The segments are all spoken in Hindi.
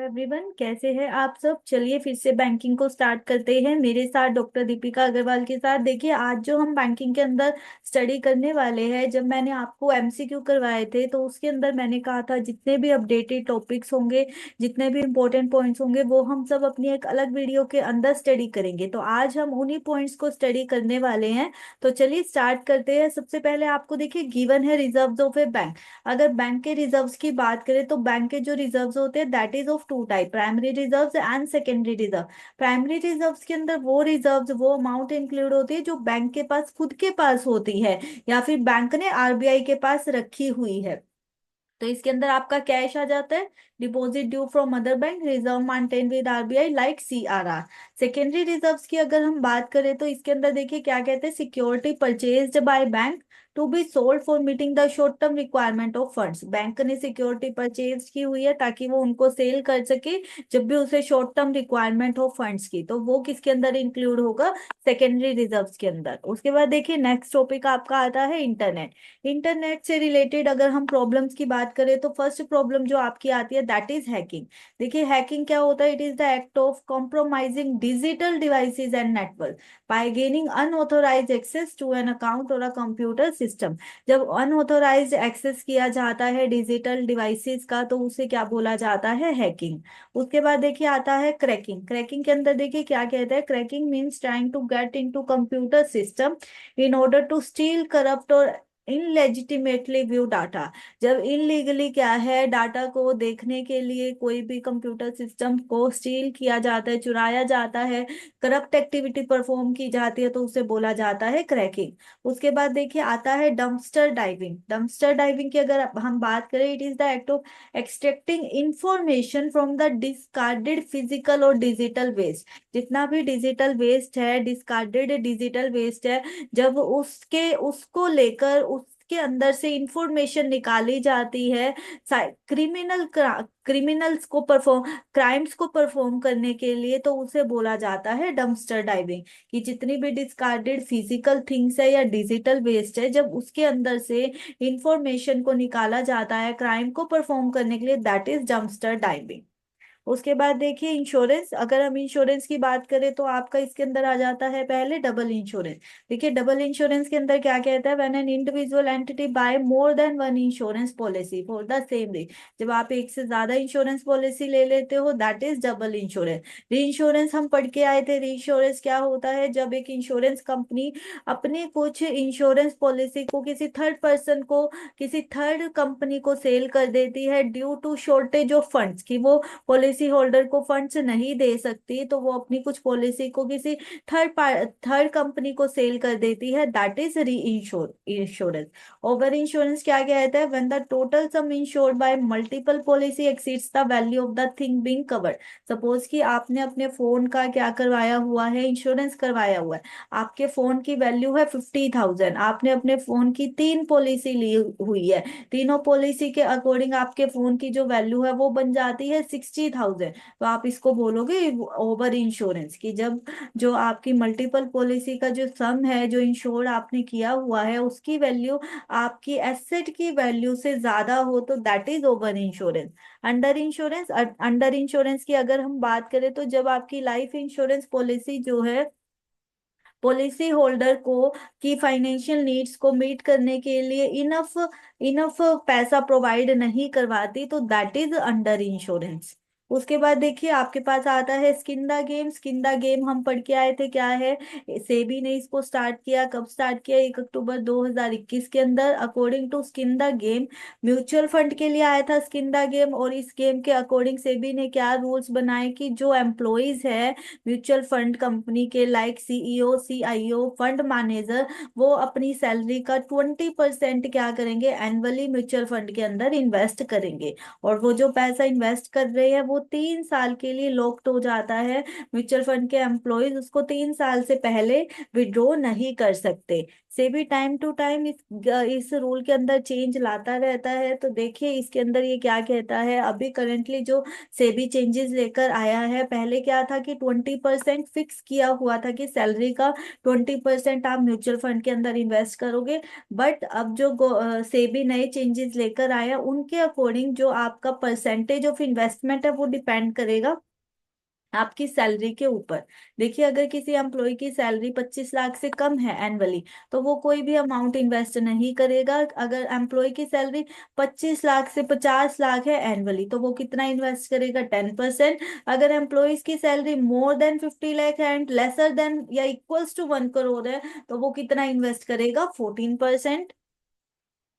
एवरीवन, कैसे हैं आप सब। चलिए फिर से बैंकिंग को स्टार्ट करते हैं मेरे साथ डॉक्टर दीपिका अग्रवाल के साथ। देखिए, आज जो हम बैंकिंग के अंदर स्टडी करने वाले हैं, जब मैंने आपको एमसीक्यू करवाए थे तो उसके अंदर मैंने कहा था जितने भी अपडेटेड टॉपिक्स होंगे, जितने भी इंपॉर्टेंट पॉइंट्स होंगे, वो हम सब अपनी एक अलग वीडियो के अंदर स्टडी करेंगे। तो आज हम उन्हीं पॉइंट्स को स्टडी करने वाले हैं। तो चलिए स्टार्ट करते हैं। सबसे पहले आपको देखिए गिवन है रिजर्व्स ऑफ ए बैंक। अगर बैंक के रिजर्व्स की बात करें तो बैंक के जो रिजर्व्स होते हैं that is of two type, primary reserves and secondary reserve. Primary reserves के अंदर वो रिजर्व्स, वो अमाउंट इंक्लूड होती है जो बैंक के पास खुद के पास होती है या फिर बैंक ने आरबीआई के पास रखी हुई है। तो इसके अंदर आपका कैश आ जाता है, deposit due from other bank, reserve maintain with RBI like CRR. Secondary reserves की अगर हम बात करें तो इसके अंदर देखिए क्या कहते हैं, security purchased by bank to be sold for meeting the short term requirement of funds. Bank ने सिक्योरिटी परचेज की हुई है ताकि वो उनको सेल कर सके जब भी उसे शॉर्ट टर्म रिक्वायरमेंट हो फंड्स की, तो वो किसके अंदर इंक्लूड होगा, सेकेंडरी रिजर्व्स के अंदर। उसके बाद देखिए नेक्स्ट टॉपिक आपका आता है इंटरनेट। इंटरनेट से रिलेटेड अगर हम प्रॉब्लम्स की बात करें तो फर्स्ट प्रॉब्लम जो आपकी आती है दैट इज हैकिंग। देखिए हैकिंग क्या होता है, it is the act of compromising digital devices and network by gaining unauthorised access to an account और अ कंप्यूटर सिस्टम। जब अनऑथोराइज्ड एक्सेस किया जाता है डिजिटल डिवाइसेस का तो उसे क्या बोला जाता है, हैकिंग। उसके बाद देखिए आता है क्रैकिंग। क्रैकिंग के अंदर देखिए क्या कहते हैं, cracking means trying to get into computer system in order to steal, corrupt और इनलेजिटिमेटली व्यू डाटा। जब इनलीगली क्या है, डाटा को देखने के लिए कोई भी कंप्यूटर सिस्टम को स्टील किया जाता है, चुराया जाता है, करप्ट एक्टिविटी परफॉर्म की जाती है, तो उसे बोला जाता है क्रैकिंग। उसके बाद देखिए आता है डंपस्टर डाइविंग। डंपस्टर डाइविंग की अगर हम बात करें, it is the act of extracting information from the discarded physical और डिजिटल वेस्ट। जितना भी डिजिटल वेस्ट है, डिस्कार्डेड डिजिटल वेस्ट है, जब उसके उसको लेकर उसके अंदर से इंफॉर्मेशन निकाली जाती है क्रिमिनल क्रिमिनल्स को परफॉर्म क्राइम्स को परफॉर्म करने के लिए, तो उसे बोला जाता है डंपस्टर डाइविंग। कि जितनी भी डिस्कार्डेड फिजिकल थिंग्स है या डिजिटल वेस्ट है, जब उसके अंदर से इंफॉर्मेशन को निकाला जाता है क्राइम को परफॉर्म करने के लिए, दैट इज डंपस्टर डाइविंग। उसके बाद देखिए इंश्योरेंस। अगर हम इंश्योरेंस की बात करें तो आपका इसके अंदर आ जाता है पहले डबल इंश्योरेंस। देखिए डबल इंश्योरेंस के अंदर क्या कहता है, when an individual entity buy more than one insurance policy for the same risk. जब आप एक से ज्यादा इंश्योरेंस पॉलिसी ले लेते हो दैट इज डबल इंश्योरेंस। री इंश्योरेंस हम पढ़ के आए थे। री इंश्योरेंस क्या होता है, जब एक इंश्योरेंस कंपनी अपने कुछ इंश्योरेंस पॉलिसी को किसी थर्ड पर्सन को, किसी थर्ड कंपनी को सेल कर देती है due to shortage of funds, की वो पॉलिसी होल्डर को फंड्स नहीं दे सकती, तो वो अपनी कुछ पॉलिसी को किसी थर्ड कंपनी को सेल कर देती है, दैट इज री इंश्योरेंस। ओवर इंश्योरेंस क्या कहता है, when the total sum insured bye multiple policy exceeds the value of the thing being covered. Suppose कि आपने अपने फोन का क्या करवाया हुआ है, इंश्योरेंस करवाया हुआ है। आपके फोन की वैल्यू है 50,000, आपने अपने फोन की 3 पॉलिसी ली हुई है। तीनों पॉलिसी के अकॉर्डिंग आपके फोन की जो वैल्यू है वो बन जाती है 60,000। तो आप इसको बोलोगे ओवर इंश्योरेंस। की जब जो आपकी मल्टीपल पॉलिसी का जो सम है, जो इंश्योर आपने किया हुआ है, उसकी वैल्यू आपकी एसेट की वैल्यू से ज्यादा हो तो that is over insurance. Under insurance. Under insurance की अगर हम बात करें तो जब आपकी लाइफ इंश्योरेंस पॉलिसी जो है, पॉलिसी होल्डर को की फाइनेंशियल नीड्स को मीट करने के लिए इनफ इनफ पैसा प्रोवाइड नहीं करवाती, तो दैट इज अंडर इंश्योरेंस। उसके बाद देखिए आपके पास आता है skin the game. Skin the game हम पढ़ के आए थे क्या है, सेबी ने इसको स्टार्ट किया। कब स्टार्ट किया, 1 अक्टूबर 2021 के अंदर। According to skin the game, mutual fund के लिए आया था स्किन द गेम, और इस गेम के अकॉर्डिंग सेबी ने क्या रूल्स बनाए कि जो एम्प्लॉयज है म्यूचुअल फंड कंपनी के, like CEO, CIO, fund manager, वो अपनी सैलरी का 20% क्या करेंगे, एनुअली म्यूचुअल फंड के अंदर इन्वेस्ट करेंगे। और वो जो पैसा इन्वेस्ट कर रहे हैं वो 3 साल के लिए लॉक्ड हो जाता है। म्यूचुअल फंड के एम्प्लॉयज उसको 3 साल से पहले विड्रॉ नहीं कर सकते। सेबी टाइम टू टाइम इस रूल के अंदर चेंज लाता रहता है। तो देखिए इसके अंदर ये क्या कहता है, अभी करंटली जो सेबी चेंजेस लेकर आया है, पहले क्या था कि 20% फिक्स किया हुआ था कि सैलरी का 20% आप म्यूचुअल फंड के अंदर इन्वेस्ट करोगे। बट अब जो सेबी नए चेंजेस लेकर आया, उनके अकॉर्डिंग जो आपका परसेंटेज ऑफ इन्वेस्टमेंट है वो डिपेंड करेगा आपकी सैलरी के ऊपर। देखिए अगर किसी एम्प्लॉय की सैलरी 25 लाख से कम है एनुअली, तो वो कोई भी अमाउंट इन्वेस्ट नहीं करेगा। अगर एम्प्लॉय की सैलरी 25 लाख से 50 लाख है एनुअली, तो वो कितना इन्वेस्ट करेगा, 10%। अगर एम्प्लॉयज की सैलरी मोर देन 50 लाख है एंड लेसर देन या इक्वल्स टू 1 करोड़ है, तो वो कितना इन्वेस्ट करेगा, 14%।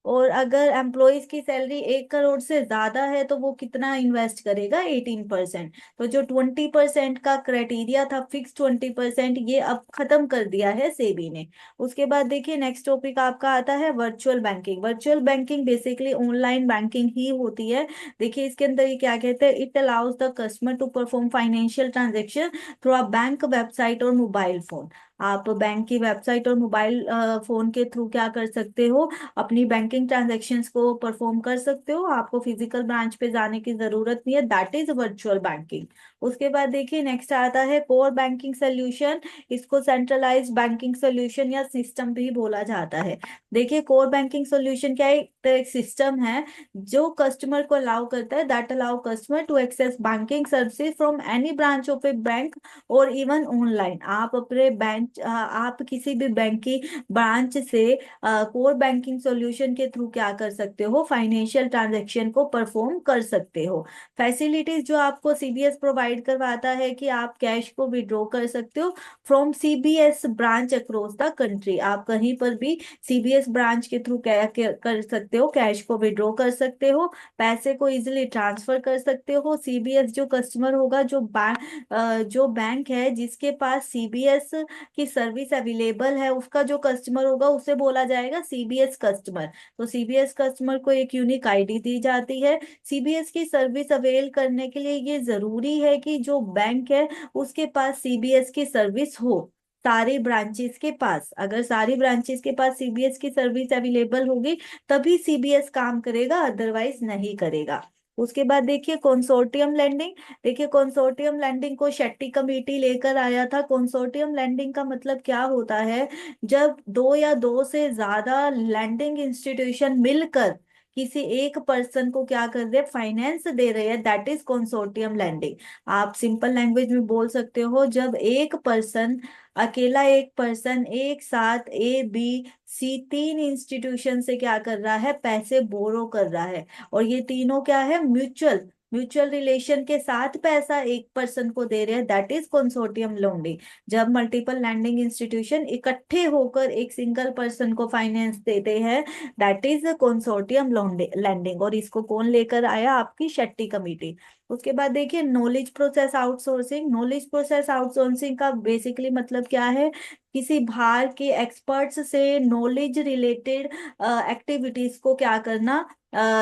और अगर एम्प्लॉयज की सैलरी 1 करोड़ से ज्यादा है, तो वो कितना इन्वेस्ट करेगा, 18%। तो जो 20% का क्राइटेरिया था, फिक्स 20%, ये अब खत्म कर दिया है सेबी ने। उसके बाद देखिए नेक्स्ट टॉपिक आपका आता है virtual banking. Virtual banking basically online banking ही होती है। देखिए इसके अंदर ये क्या कहते हैं, it allows the customer to perform financial transaction through a bank website और मोबाइल फोन। आप बैंक की वेबसाइट और मोबाइल फोन के थ्रू क्या कर सकते हो, अपनी बैंकिंग ट्रांजैक्शंस को परफॉर्म कर सकते हो। आपको फिजिकल ब्रांच पे जाने की जरूरत नहीं है, दैट इज वर्चुअल बैंकिंग। उसके बाद देखिए नेक्स्ट आता है कोर बैंकिंग सोल्यूशन। इसको सेंट्रलाइज्ड बैंकिंग सोल्यूशन या सिस्टम भी बोला जाता है। देखिए कोर बैंकिंग सोल्यूशन क्या है, एक सिस्टम है जो कस्टमर को अलाउ करता है, that allow customer to access banking services from any branch of a bank और इवन ऑनलाइन। आप अपने बैंक, आप किसी भी बैंक की ब्रांच से कोर बैंकिंग सॉल्यूशन के थ्रू क्या कर सकते हो, फाइनेंशियल ट्रांजैक्शन को परफॉर्म कर सकते हो। फैसिलिटीज जो आपको सीबीएस प्रोवाइड करवाता है कि आप कैश को विड्रॉ कर सकते हो from CBS branch across the country. आप कहीं पर भी सीबीएस ब्रांच के थ्रू क्या कर सकते हो, कैश को विड्रॉ कर सकते हो, पैसे को इजिली ट्रांसफर कर सकते हो। सीबीएस जो कस्टमर होगा, जो बैंक है जिसके पास सीबीएस की सर्विस अवेलेबल है, उसका जो कस्टमर होगा उसे बोला जाएगा सीबीएस कस्टमर। तो सीबीएस कस्टमर को एक यूनिक आईडी दी जाती है। सीबीएस की सर्विस अवेल करने के लिए ये जरूरी है कि जो बैंक है उसके पास सीबीएस की सर्विस हो। सारी ब्रांचेस के पास, अगर सारी ब्रांचेस के पास सीबीएस की सर्विस अवेलेबल होगी तभी सीबीएस काम करेगा, अदरवाइज नहीं करेगा। उसके बाद देखिए कंसोर्टियम लैंडिंग। देखिए कंसोर्टियम लैंडिंग को शेट्टी कमेटी लेकर आया था। कंसोर्टियम लैंडिंग का मतलब क्या होता है, जब दो या दो से ज्यादा लैंडिंग इंस्टीट्यूशन मिलकर किसी एक पर्सन को क्या कर रहे हैं, फाइनेंस दे रहे हैं, दैट इज कंसोर्टियम लैंडिंग। आप सिंपल लैंग्वेज में बोल सकते हो, जब एक पर्सन, अकेला एक पर्सन एक साथ ए बी सी तीन इंस्टीट्यूशन से क्या कर रहा है, पैसे बोरो कर रहा है, और ये तीनों क्या है, म्यूचुअल म्यूचुअल रिलेशन के साथ पैसा एक पर्सन को दे रहे हैं, दैट इज कंसोर्टियम लैंडिंग। जब मल्टीपल लैंडिंग इंस्टीट्यूशन इकट्ठे होकर एक सिंगल पर्सन को फाइनेंस देते हैं, दैट इज कंसोर्टियम लैंडिंग। और इसको कौन लेकर आया, आपकी शेट्टी कमेटी। उसके बाद देखिए knowledge process outsourcing. Knowledge process outsourcing का बेसिकली मतलब क्या है, किसी बाहर के एक्सपर्ट्स से नॉलेज रिलेटेड एक्टिविटीज को क्या करना,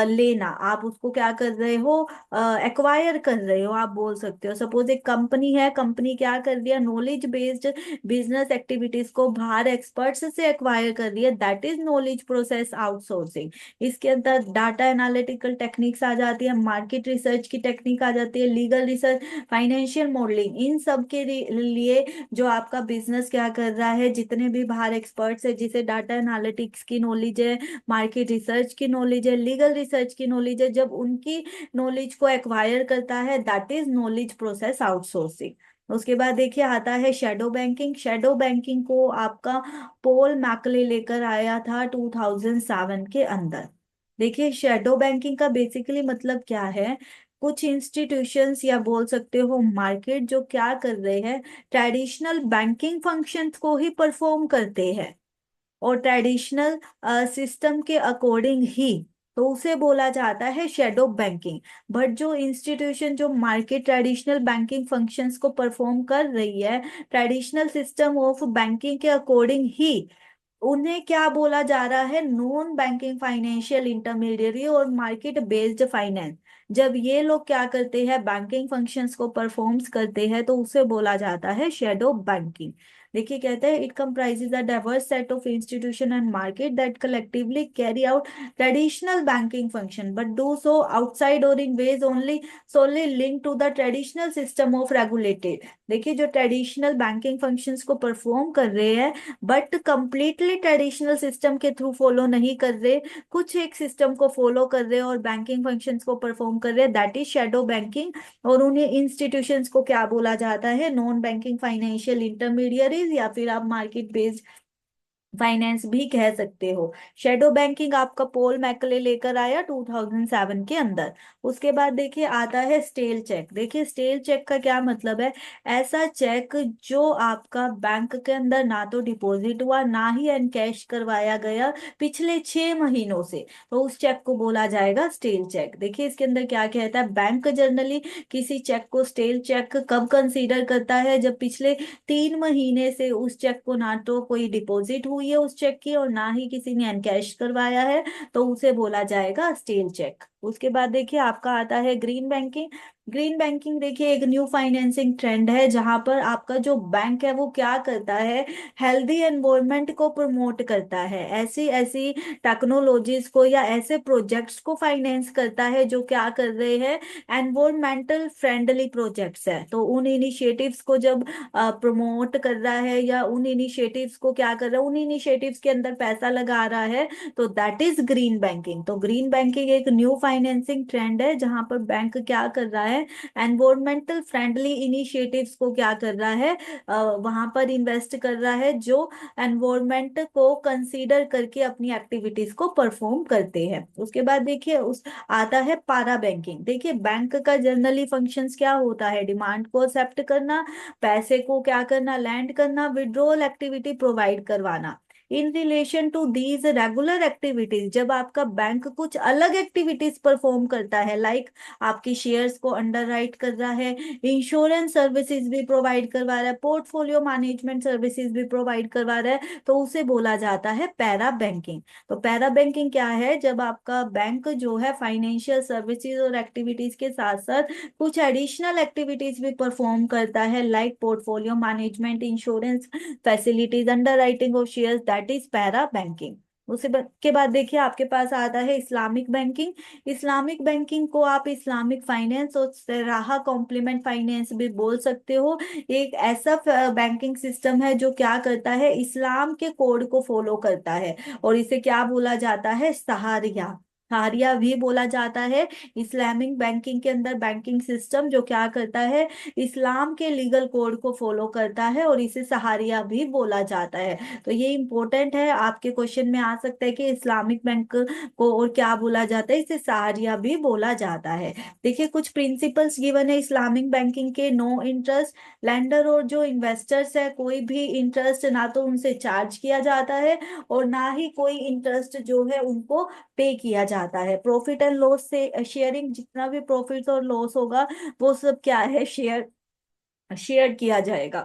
लेना। आप उसको क्या कर रहे हो, एक्वायर कर रहे हो, आप बोल सकते हो। सपोज एक कंपनी है, कंपनी क्या कर दिया, नॉलेज बेस्ड बिजनेस एक्टिविटीज को बाहर एक्सपर्ट्स से एक्वायर कर दिया, that is knowledge process outsourcing. इसके अंदर डाटा एनालिटिकल टेक्निक्स आ जाती है, मार्केट रिसर्च की टेक्निक आ जाती है, लीगल रिसर्च, फाइनेंशियल मॉडलिंग, इन सब के लिए जो आपका बिजनेस क्या कर रहा है, जितने भी बाहर एक्सपर्ट्स है, जिसे डाटा एनालिटिक्स की नॉलेज है, मार्केट रिसर्च की नॉलेज है, लीगल रिसर्च की नॉलेज है, जब उनकी नॉलेज को एक्वायर करता है, that is knowledge process outsourcing. उसके बाद देखिए आता है शेडो बैंकिंग। शेडो बैंकिंग को आपका पोल मैकले लेकर आया था 2007 के अंदर। देखिए शेडो बैंकिंग का बेसिकली मतलब क्या है, कुछ इंस्टीट्यूशंस या बोल सकते हो मार्केट जो क्या कर रहे हैं, ट्रेडिशनल बैंकिंग फंक्शंस को ही परफॉर्म करते हैं और ट्रेडिशनल सिस्टम के अकॉर्डिंग ही, तो उसे बोला जाता है शेडो बैंकिंग। बट जो इंस्टीट्यूशन जो मार्केट ट्रेडिशनल बैंकिंग फंक्शंस को परफॉर्म कर रही है, ट्रेडिशनल सिस्टम ऑफ बैंकिंग के अकॉर्डिंग ही, उन्हें क्या बोला जा रहा है, नॉन बैंकिंग फाइनेंशियल इंटरमीडियरी और मार्केट बेस्ड फाइनेंस। जब ये लोग क्या करते हैं, बैंकिंग फंक्शंस को परफॉर्म्स करते हैं, तो उसे बोला जाता है शेडो बैंकिंग। देखिए कहते हैं it comprises a diverse set of institution and market that collectively carry out traditional banking function but do so outside और in ways only solely linked to the traditional system of regulated। देखिए जो ट्रेडिशनल बैंकिंग फंक्शंस को परफॉर्म कर रहे हैं बट कंप्लीटली ट्रेडिशनल सिस्टम के थ्रू फॉलो नहीं कर रहे, कुछ एक सिस्टम को फॉलो कर रहे हैं और बैंकिंग फंक्शंस को परफॉर्म कर रहे हैं, दैट इज शेडो बैंकिंग। और उन्हें इंस्टीट्यूशंस को क्या बोला जाता है, नॉन बैंकिंग फाइनेंशियल इंटरमीडियरीज, या फिर आप मार्केट बेस्ड फाइनेंस भी कह सकते हो। शेडो बैंकिंग आपका पोल मैकले लेकर आया 2007 के अंदर। उसके बाद देखिए आता है स्टेल चेक। देखिए स्टेल चेक का क्या मतलब है, ऐसा चेक जो आपका बैंक के अंदर ना तो डिपॉजिट हुआ ना ही एनकैश करवाया गया पिछले 6 महीनों से, तो उस चेक को बोला जाएगा स्टेल चेक। देखिए इसके अंदर क्या कहता है, बैंक जनरली किसी चेक को स्टेल चेक कब कंसीडर करता है, जब पिछले 3 महीने से उस चेक को ना तो कोई डिपॉजिट हुई है उस चेक की और ना ही किसी ने एनकैश करवाया है, तो उसे बोला जाएगा स्टेल चेक। उसके बाद देखिए आपका आता है ग्रीन बैंकिंग। ग्रीन बैंकिंग देखिए एक न्यू फाइनेंसिंग ट्रेंड है जहां पर आपका जो बैंक है वो क्या करता है, हेल्दी एनवायरनमेंट को प्रमोट करता है, ऐसी ऐसी टेक्नोलॉजीज को या ऐसे प्रोजेक्ट्स को फाइनेंस करता है जो क्या कर रहे हैं, एनवायरमेंटल फ्रेंडली प्रोजेक्ट्स है। तो उन इनिशिएटिव्स को जब प्रमोट कर रहा है या उन इनिशिएटिव्स को क्या कर रहा है, उन इनिशिएटिव्स के अंदर पैसा लगा रहा है, तो दैट इज ग्रीन बैंकिंग। तो ग्रीन बैंकिंग एक न्यू फाइनेंसिंग ट्रेंड है जहां पर बैंक क्या कर रहा है, एनवायरमेंटल फ्रेंडली इनिशिएटिव्स को क्या कर रहा है, वहां पर इन्वेस्ट कर रहा है जो एनवायरमेंट को कंसीडर करके अपनी एक्टिविटीज को परफॉर्म करते हैं। उसके बाद देखिए उस आता है पारा बैंकिंग। देखिए बैंक का जनरली फंक्शंस क्या होता है, डिमांड को एक्सेप्ट करना, पैसे को क्या करना, लैंड करना, विड्रॉल एक्टिविटी प्रोवाइड करवाना। In relation to these regular activities, जब आपका बैंक कुछ अलग एक्टिविटीज परफॉर्म करता है, लाइक आपकी शेयर्स को अंडरराइट कर रहा है, इंश्योरेंस सर्विसेज भी प्रोवाइड करवा रहा है, पोर्टफोलियो मैनेजमेंट सर्विसेज भी प्रोवाइड करवा रहा है, तो उसे बोला जाता है पैरा बैंकिंग। तो पैरा बैंकिंग क्या है, जब आपका बैंक जो है फाइनेंशियल सर्विसेज और एक्टिविटीज के साथ साथ कुछ एडिशनल एक्टिविटीज भी परफॉर्म करता है, like portfolio management, insurance facilities, underwriting of shares, that is para banking. के बाद देखिए आपके पास आता है इस्लामिक बैंकिंग। इस्लामिक बैंकिंग को आप इस्लामिक फाइनेंस और सराहा कॉम्प्लीमेंट फाइनेंस भी बोल सकते हो। एक ऐसा बैंकिंग सिस्टम है जो क्या करता है, इस्लाम के कोड को फॉलो करता है और इसे क्या बोला जाता है, सहारिया। सहारिया भी बोला जाता है। इस्लामिक बैंकिंग के अंदर बैंकिंग सिस्टम जो क्या करता है, इस्लाम के लीगल कोड को फॉलो करता है और इसे सहारिया भी बोला जाता है। तो ये इंपॉर्टेंट है, आपके क्वेश्चन में आ सकता है कि इस्लामिक बैंक को और क्या बोला जाता है, इसे सहारिया भी बोला जाता है। देखिए कुछ प्रिंसिपल्स गिवन है इस्लामिक बैंकिंग के, नो इंटरेस्ट, लेंडर और जो इन्वेस्टर्स है कोई भी इंटरेस्ट ना तो उनसे चार्ज किया जाता है और ना ही कोई इंटरेस्ट जो है उनको पे किया जाता है। प्रॉफिट एंड लॉस से शेयरिंग, जितना भी प्रॉफिट और लॉस होगा वो सब क्या है, शेयर शेयर किया जाएगा।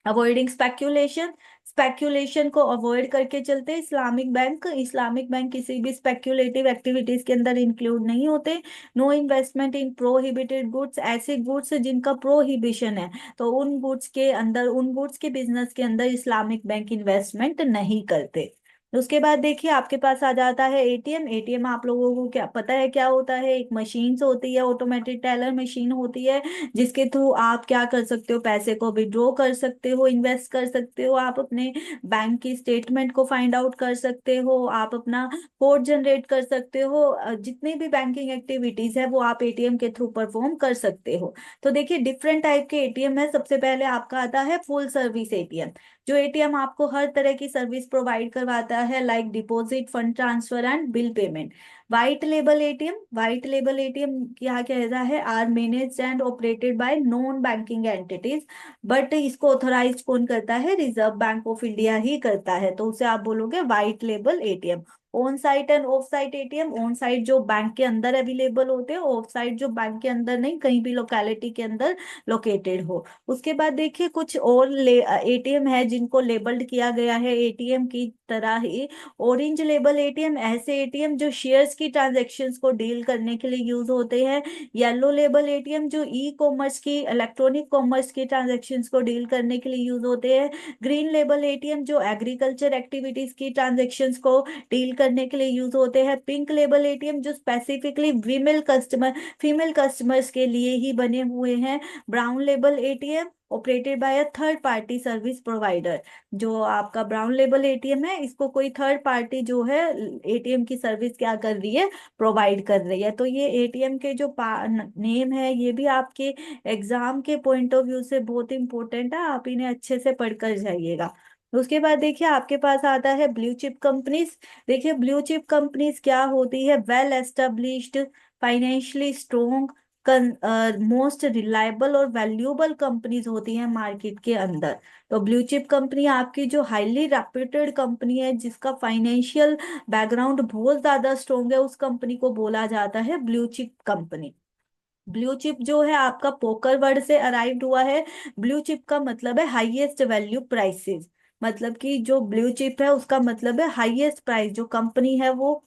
अवॉइडिंग स्पेक्यूलेशन, स्पेक्यूलेशन को अवॉइड करके चलते इस्लामिक बैंक किसी भी स्पेक्यूलेटिव एक्टिविटीज के अंदर इंक्लूड नहीं होते। No investment in prohibited goods, ऐसे गुड्स जिनका प्रोहिबिशन है तो उन गुड्स के अंदर, उन गुड्स के बिजनेस के अंदर इस्लामिक बैंक इन्वेस्टमेंट नहीं करते। उसके बाद देखिए आपके पास आ जाता है एटीएम। एटीएम आप लोगों को क्या पता है क्या होता है, एक मशीन होती है, ऑटोमेटेड टेलर मशीन होती है जिसके थ्रू आप क्या कर सकते हो, पैसे को विड्रॉ कर सकते हो, इन्वेस्ट कर सकते हो, आप अपने बैंक की स्टेटमेंट को फाइंड आउट कर सकते हो, आप अपना कोड जनरेट कर सकते हो, जितनी भी बैंकिंग एक्टिविटीज है वो आप एटीएम के थ्रू परफॉर्म कर सकते हो। तो देखिए डिफरेंट टाइप के एटीएम है। सबसे पहले आपका आता है फुल सर्विस एटीएम। जो एटीएम आपको हर तरह की सर्विस प्रोवाइड करवाता है, like deposit, fund transfer and bill payment. White label ATM, white label ATM क्या कहता है, are managed and operated by non banking entities, but इसको ऑथोराइज कौन करता है, रिजर्व बैंक ऑफ इंडिया ही करता है, तो उसे आप बोलोगे white label ATM. On site and off site ATM, on site जो बैंक के अंदर अवेलेबल होते हैं, ऑफ साइट जो बैंक के अंदर नहीं, कहीं भी लोकेलिटी के अंदर लोकेटेड हो। उसके बाद देखिए कुछ और एटीएम है जिनको लेबल्ड किया गया है एटीएम की तरह ही। ऑरेंज लेबल एटीएम ऐसे एटीएम जो शेयर्स की ट्रांजेक्शन्स को डील करने के लिए यूज होते हैं। येलो लेबल एटीएम जो ई कॉमर्स की, इलेक्ट्रॉनिक कॉमर्स की ट्रांजेक्शन्स को डील करने के लिए यूज होते हैं। ग्रीन लेबल एटीएम जो एग्रीकल्चर एक्टिविटीज की ट्रांजेक्शन्स को डील करने के लिए यूज होते हैं। पिंक लेबल एटीएम जो स्पेसिफिकली फीमेल कस्टमर्स के लिए ही बने हुए हैं। Brown label ATM operated by a third party service provider, जो आपका ब्राउन लेबल एटीएम है इसको कोई थर्ड पार्टी जो है एटीएम की सर्विस क्या कर रही है, प्रोवाइड कर रही है। तो ये एटीएम के जो नेम है ये भी आपके एग्जाम के पॉइंट ऑफ व्यू से बहुत इंपॉर्टेंट है, आप इन्हें अच्छे से पढ़कर जाइएगा। उसके बाद देखिए आपके पास आता है ब्लू चिप कंपनीज। देखिए ब्लू चिप कंपनीज क्या होती है, well established, financially strong, most reliable और वैल्यूएबल कंपनीज होती हैं मार्केट के अंदर। तो ब्लू चिप कंपनी आपकी जो हाईली रेप्यूटेड कंपनी है, जिसका फाइनेंशियल बैकग्राउंड बहुत ज्यादा स्ट्रोंग है, उस कंपनी को बोला जाता है blue chip company. Blue chip जो है आपका पोकर वर्ड से अराइव्ड हुआ है। ब्लू चिप का मतलब है हाईएस्ट वैल्यू प्राइसेस, मतलब कि जो ब्लू चिप है उसका मतलब है हाईएस्ट प्राइस, जो कंपनी है वो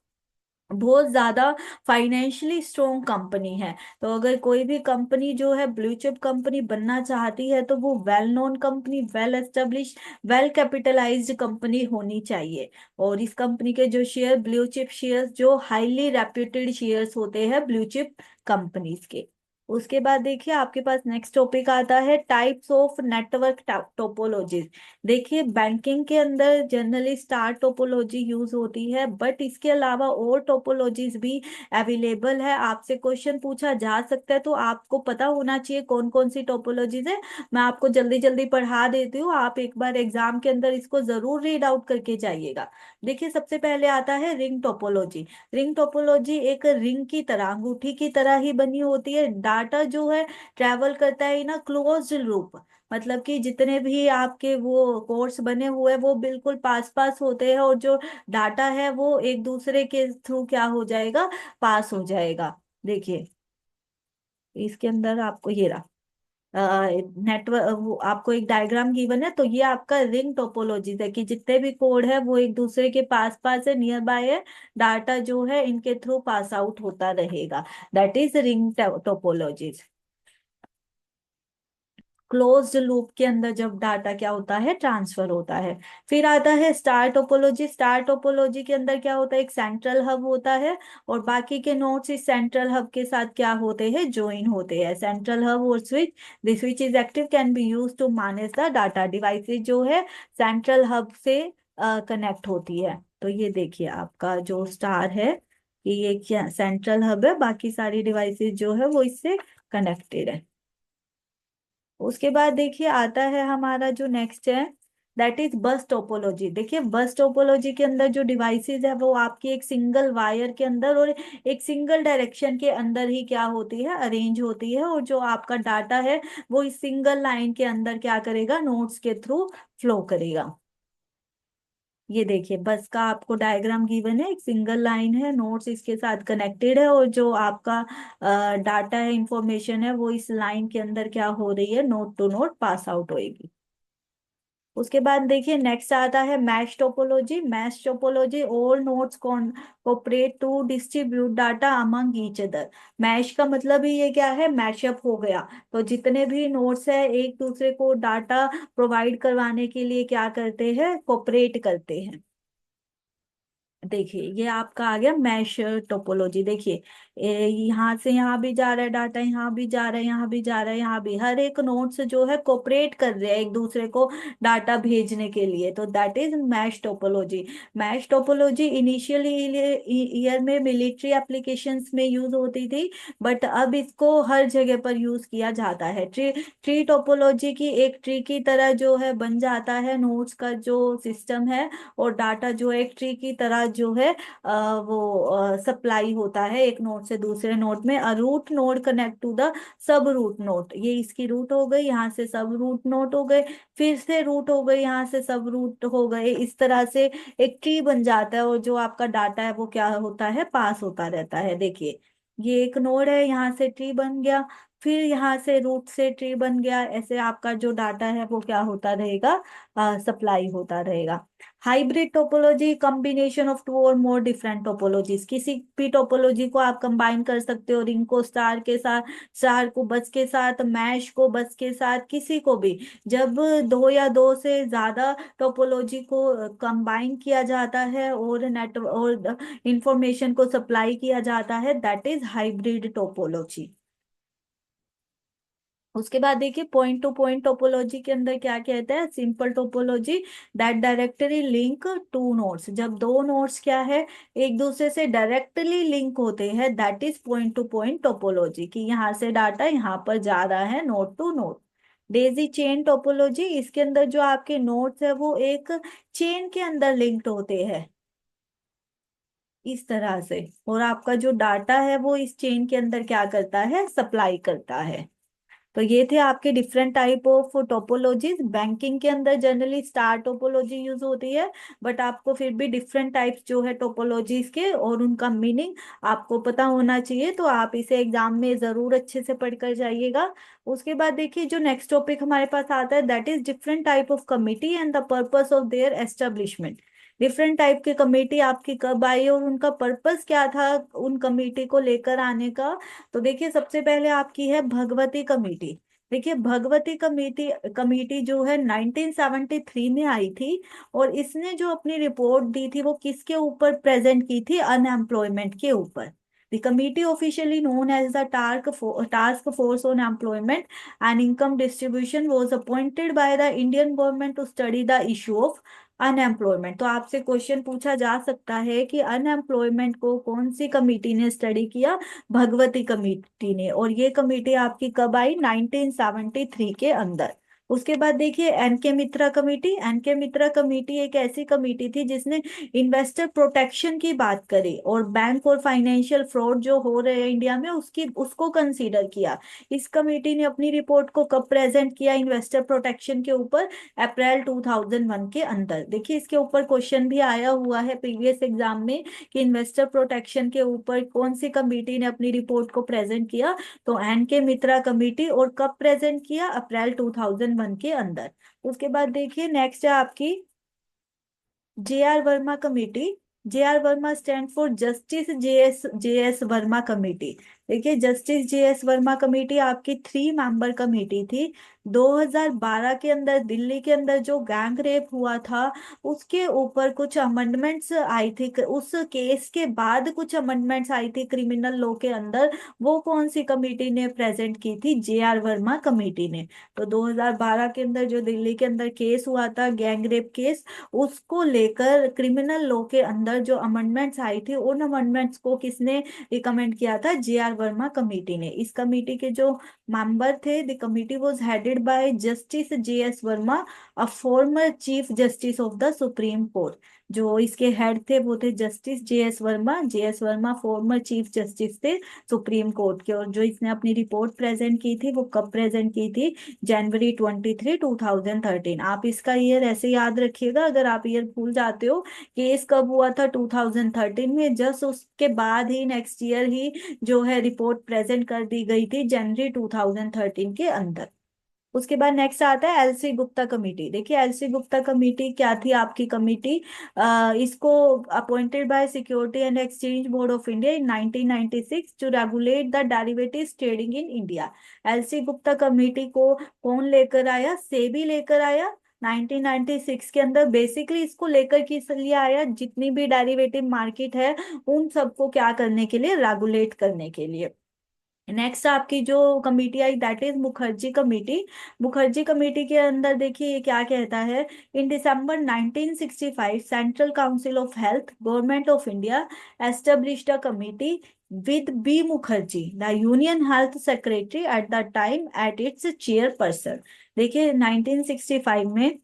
बहुत ज्यादा फाइनेंशियली स्ट्रोंग कंपनी है। तो अगर कोई भी कंपनी जो है ब्लू चिप कंपनी बनना चाहती है तो वो well known company, well establish, well capitalised company होनी चाहिए। और इस कंपनी के जो शेयर, ब्लू चिप शेयर्स जो हाईली रेप्यूटेड शेयर्स होते हैं ब्लू चिप कंपनीज के। उसके बाद देखिए आपके पास नेक्स्ट टॉपिक आता है टाइप्स ऑफ नेटवर्क टोपोलॉजीज। देखिए बैंकिंग के अंदर जनरली स्टार टोपोलॉजी यूज होती है, बट इसके अलावा और टोपोलॉजीज भी अवेलेबल है। आपसे क्वेश्चन पूछा जा सकता है तो आपको पता होना चाहिए कौन कौन सी टोपोलॉजीज है। मैं आपको जल्दी जल्दी पढ़ा देती हूँ, आप एक बार एग्जाम के अंदर इसको जरूर रीड आउट करके जाइएगा। देखिए सबसे पहले आता है रिंग टोपोलॉजी। रिंग टोपोलॉजी एक रिंग की तरह, अंगूठी की तरह ही बनी होती है। डाटा जो है ट्रेवल करता है ना क्लोज्ड लूप, मतलब कि जितने भी आपके वो कोर्स बने हुए हैं वो बिल्कुल पास पास होते हैं, और जो डाटा है वो एक दूसरे के थ्रू क्या हो जाएगा, पास हो जाएगा। देखिए इसके अंदर आपको ये रहा नेटवर्क, वो आपको एक डायग्राम गिवन है, तो ये आपका रिंग टोपोलॉजी है कि जितने भी कोड है वो एक दूसरे के पास पास है, नियर बाय है, डाटा जो है इनके थ्रू पास आउट होता रहेगा। That is ring topology. Closed loop के अंदर जब डाटा क्या होता है, ट्रांसफर होता है। फिर आता है स्टार टोपोलॉजी। स्टार टोपोलॉजी के अंदर क्या होता है, एक सेंट्रल हब होता है और बाकी के नोड्स इस सेंट्रल हब के साथ क्या होते हैं, ज्वाइन होते हैं। सेंट्रल हब और switch, the switch is active can be use to manage the data. Devices जो है सेंट्रल हब से कनेक्ट होती है। तो ये देखिए आपका जो स्टार है कि ये क्या सेंट्रल हब है, बाकी सारी डिवाइसेज जो है वो इससे कनेक्टेड है। उसके बाद देखिए आता है हमारा जो नेक्स्ट है, दैट इज बस टोपोलॉजी। देखिए बस टोपोलॉजी के अंदर जो डिवाइसेस है वो आपकी एक सिंगल वायर के अंदर और एक सिंगल डायरेक्शन के अंदर ही क्या होती है, अरेंज होती है, और जो आपका डाटा है वो इस सिंगल लाइन के अंदर क्या करेगा, नोड्स के थ्रू फ्लो करेगा। ये देखिए बस का आपको डायग्राम गिवन है, एक सिंगल लाइन है, नोड्स इसके साथ कनेक्टेड है, और जो आपका डाटा है, इंफॉर्मेशन है, वो इस लाइन के अंदर क्या हो रही है, node to node pass out होएगी। उसके बाद देखिए नेक्स्ट आता है mesh topology. Mesh topology all nodes cooperate to distribute data among each other. Mesh का मतलब ही ये क्या है, मैशअप हो गया। तो जितने भी नोड्स है एक दूसरे को डाटा प्रोवाइड करवाने के लिए क्या करते हैं, कोऑपरेट करते हैं। देखिए ये आपका आ गया मैश टोपोलॉजी। देखिए यहाँ से यहाँ भी जा रहा है डाटा, यहाँ भी जा रहा है, यहाँ भी जा रहा है, यहाँ भी, हर एक नोड से जो है कोऑपरेट कर रहे हैं एक दूसरे को डाटा भेजने के लिए। तो that is mash topology. Mesh topology initially year में मिलिट्री एप्लीकेशंस में यूज होती थी, बट अब इसको हर जगह पर यूज किया जाता है। ट्री ट्री टोपोलॉजी की एक ट्री की तरह जो है बन जाता है नोड्स का जो सिस्टम है, और डाटा जो एक ट्री की तरह जो है वो सप्लाई होता है एक नोड से दूसरे नोड में। A root node connect to the sub root node, ये इसकी रूट हो गई, यहाँ से सब रूट नोड हो गए, फिर से रूट हो गए, यहाँ से सब रूट हो गए। इस तरह से एक ट्री बन जाता है, और जो आपका डाटा है वो क्या होता है, पास होता रहता है। देखिए ये एक नोड है, यहाँ से ट्री बन गया, फिर यहाँ से रूट से ट्री बन गया, ऐसे आपका जो डाटा है वो क्या होता रहेगा, सप्लाई होता रहेगा। Hybrid topology, combination of two or more different topologies, किसी भी टोपोलॉजी को आप कंबाइन कर सकते हो, रिंग को स्टार के साथ, स्टार को बस के साथ, मैश को बस के साथ, किसी को भी। जब दो या दो से ज्यादा टोपोलॉजी को कंबाइन किया जाता है और नेट और इंफॉर्मेशन को सप्लाई किया जाता है, दैट इज हाइब्रिड टोपोलॉजी। उसके बाद देखिए पॉइंट टू पॉइंट टोपोलॉजी के अंदर क्या कहता है, simple topology, that directly link two nodes, जब दो नोड्स क्या है, एक दूसरे से डायरेक्टली लिंक होते हैं, that is point to point topology, कि यहाँ से डाटा यहाँ पर जा रहा है node to node. Daisy chain topology, इसके अंदर जो आपके नोड्स है वो एक चेन के अंदर लिंक्ड होते हैं इस तरह से, और आपका जो डाटा है वो इस चेन के अंदर क्या करता है, सप्लाई करता है। तो ये थे आपके different type of topologies. Banking के अंदर जनरली स्टार टोपोलॉजी यूज होती है, बट आपको फिर भी डिफरेंट टाइप्स जो है टोपोलॉजीज के और उनका मीनिंग आपको पता होना चाहिए, तो आप इसे एग्जाम में जरूर अच्छे से पढ़कर जाइएगा। उसके बाद देखिए जो नेक्स्ट टॉपिक हमारे पास आता है, that is different type of committee and the purpose of their establishment. Different type की कमेटी आपकी कब आई और उनका पर्पस क्या था उन कमेटी को लेकर आने का। तो देखिए सबसे पहले आपकी है भगवती कमेटी। देखिए भगवती कमेटी कमेटी जो है 1973 में आई थी, और इसने जो अपनी रिपोर्ट दी थी वो किसके ऊपर प्रेजेंट की थी, अनएम्प्लॉयमेंट के ऊपर। The committee, officially known as the Task Force on Employment and Income Distribution, was appointed by the Indian government to study the issue of unemployment. तो आपसे क्वेश्चन पूछा जा सकता है कि अनएम्प्लॉयमेंट को कौन सी कमेटी ने स्टडी किया, भगवती कमेटी ने, और ये कमेटी आपकी कब आई, 1973 के अंदर। उसके बाद देखिए एनके मित्रा कमेटी। एनके मित्रा कमेटी एक ऐसी कमेटी थी जिसने इन्वेस्टर प्रोटेक्शन की बात करी और बैंक और फाइनेंशियल फ्रॉड जो हो रहे हैं इंडिया में उसकी उसको कंसीडर किया। इस कमेटी ने अपनी रिपोर्ट को कब प्रेजेंट किया इन्वेस्टर प्रोटेक्शन के ऊपर, अप्रैल 2001 के अंदर। देखिए इसके ऊपर क्वेश्चन भी आया हुआ है प्रीवियस एग्जाम में कि इन्वेस्टर प्रोटेक्शन के ऊपर कौन सी कमेटी ने अपनी रिपोर्ट को प्रेजेंट किया, तो एन के मित्रा कमेटी, और कब प्रेजेंट किया, अप्रैल 2001 के अंदर। उसके बाद देखिए नेक्स्ट है आपकी J R Verma committee. J R Verma stand for justice J S Verma committee. देखिए justice J S Verma committee आपकी 3 मेंबर कमेटी थी। 2012 के अंदर दिल्ली के अंदर जो गैंग रेप हुआ था उसके ऊपर कुछ अमेंडमेंट्स आई थी, उस केस के बाद कुछ अमेंडमेंट्स आई थी क्रिमिनल लॉ के अंदर, वो कौन सी कमेटी ने प्रेजेंट की थी, जे आर वर्मा कमेटी ने। तो 2012 के अंदर जो दिल्ली के अंदर केस हुआ था गैंग रेप केस, उसको लेकर क्रिमिनल लॉ के अंदर जो अमेंडमेंट्स आई थी उन अमेंडमेंट्स को किसने रिकमेंड किया था, जे आर वर्मा कमेटी ने। इस कमेटी के जो मेंबर थे, the committee was headed by justice J S Verma, a former chief justice of the supreme court. जो इसके हेड थे वो थे जस्टिस जे एस वर्मा। जे S Verma former chief justice थे सुप्रीम कोर्ट के, और जो इसने अपनी रिपोर्ट प्रेजेंट की थी वो कब प्रेजेंट की थी, जनवरी 2013। आप इसका ईयर ऐसे याद रखिएगा, अगर आप ईयर भूल जाते हो केस कब हुआ था 2013 में, जस्ट उसके बाद ही नेक्स्ट ईयर ही जो है रिपोर्ट प्रेजेंट कर दी गई थी जनवरी 2013 के अंदर। उसके बाद नेक्स्ट आता है एलसी गुप्ता कमेटी। देखिए एलसी गुप्ता कमेटी क्या थी आपकी कमेटी, इसको appointed by Security and Exchange Board of India in 1996 to regulate the derivatives trading in India. LC Gupta committee को कौन लेकर आया, सेबी लेकर आया 1996 के अंदर। बेसिकली इसको लेकर किस लिए आया, जितनी भी डेरिवेटिव मार्केट है उन सबको क्या करने के लिए, रेगुलेट करने के लिए। नेक्स्ट आपकी जो कमेटी आई that is Mukherjee committee. Mukherjee committee के अंदर देखिए ये क्या कहता है, in December 1965 central council of health government of India established a committee with B Mukherjee the union health secretary at the time at its chairperson. देखिए 1965 में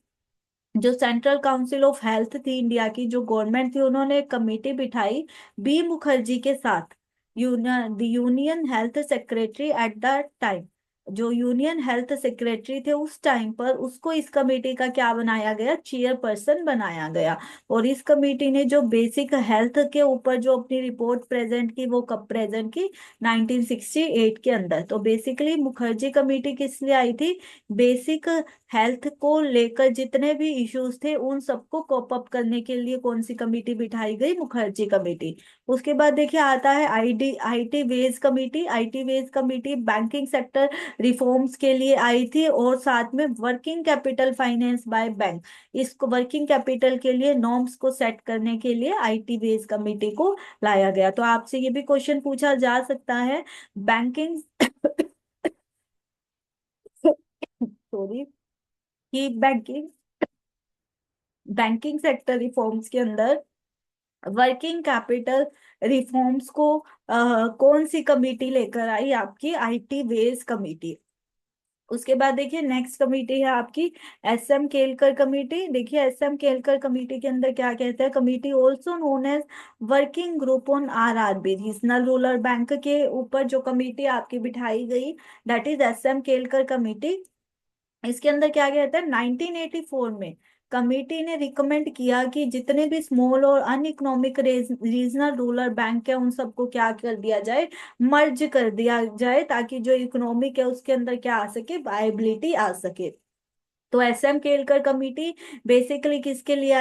जो सेंट्रल काउंसिल ऑफ हेल्थ थी इंडिया की, जो गवर्नमेंट थी, उन्होंने एक कमेटी बिठाई बी मुखर्जी के साथ, union health secretary at the time, जो यूनियन हेल्थ सेक्रेटरी थे उस टाइम पर, उसको इस कमेटी का क्या बनाया गया, चेयरपर्सन बनाया गया। और इस कमेटी ने जो बेसिक हेल्थ के ऊपर जो अपनी रिपोर्ट प्रेजेंट की, वो कब प्रेजेंट की, 1968 के अंदर। तो बेसिकली मुखर्जी कमेटी किस लिए आई थी, बेसिक हेल्थ को लेकर जितने भी इश्यूज थे उन सबको कॉप अप करने के लिए कौन सी कमेटी बिठाई गई, मुखर्जी कमेटी। उसके बाद देखिए आता है आईटी वेज कमेटी। आईटी वेज कमेटी बैंकिंग सेक्टर रिफॉर्म्स के लिए आई थी, और साथ में working capital finance by bank, इसको वर्किंग कैपिटल के लिए नॉर्म्स को सेट करने के लिए आईटी वेज कमेटी को लाया गया। तो आपसे ये भी क्वेश्चन पूछा जा सकता है, बैंकिंग सॉरी, कि बैंकिंग बैंकिंग सेक्टर रिफॉर्म्स के अंदर वर्किंग कैपिटल रिफॉर्म्स को कौन सी कमेटी लेकर आई, आपकी आईटी वेज कमेटी। उसके बाद देखिए नेक्स्ट कमेटी है आपकी एस एम केलकर कमेटी। देखिए एस एम केलकर कमेटी के अंदर क्या कहता है, committee also known as working group on RRB, regional rural bank के ऊपर जो कमेटी आपकी बिठाई गई, that is S M Kelkar committee. इसके अंदर क्या कहता है, 1984 में कमेटी ने रिकमेंड किया कि जितने भी स्मॉल और अन इकोनॉमिक रीजनल रूरल बैंक है उन सबको क्या कर दिया जाए, मर्ज कर दिया जाए, ताकि जो इकोनॉमिक है उसके अंदर क्या आ सके, वायबिलिटी आ सके। तो S M Kelkar committee basically किसके लिए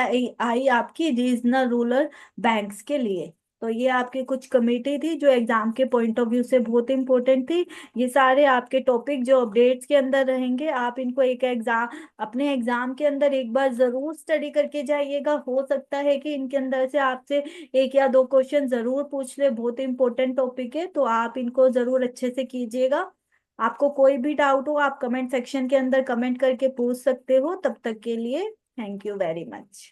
आई आपकी, रीजनल रूरल बैंक्स के लिए। तो ये आपकी कुछ कमेटी थी जो एग्जाम के पॉइंट ऑफ व्यू से बहुत इंपॉर्टेंट थी। ये सारे आपके टॉपिक जो अपडेट्स के अंदर रहेंगे, आप इनको एक एग्जाम, अपने एग्जाम के अंदर एक बार जरूर स्टडी करके जाइएगा। हो सकता है कि इनके अंदर से आपसे एक या दो क्वेश्चन जरूर पूछ ले, बहुत इंपॉर्टेंट टॉपिक है, तो आप इनको जरूर अच्छे से कीजिएगा। आपको कोई भी डाउट हो आप कमेंट सेक्शन के अंदर कमेंट करके पूछ सकते हो। तब तक के लिए थैंक यू वेरी मच।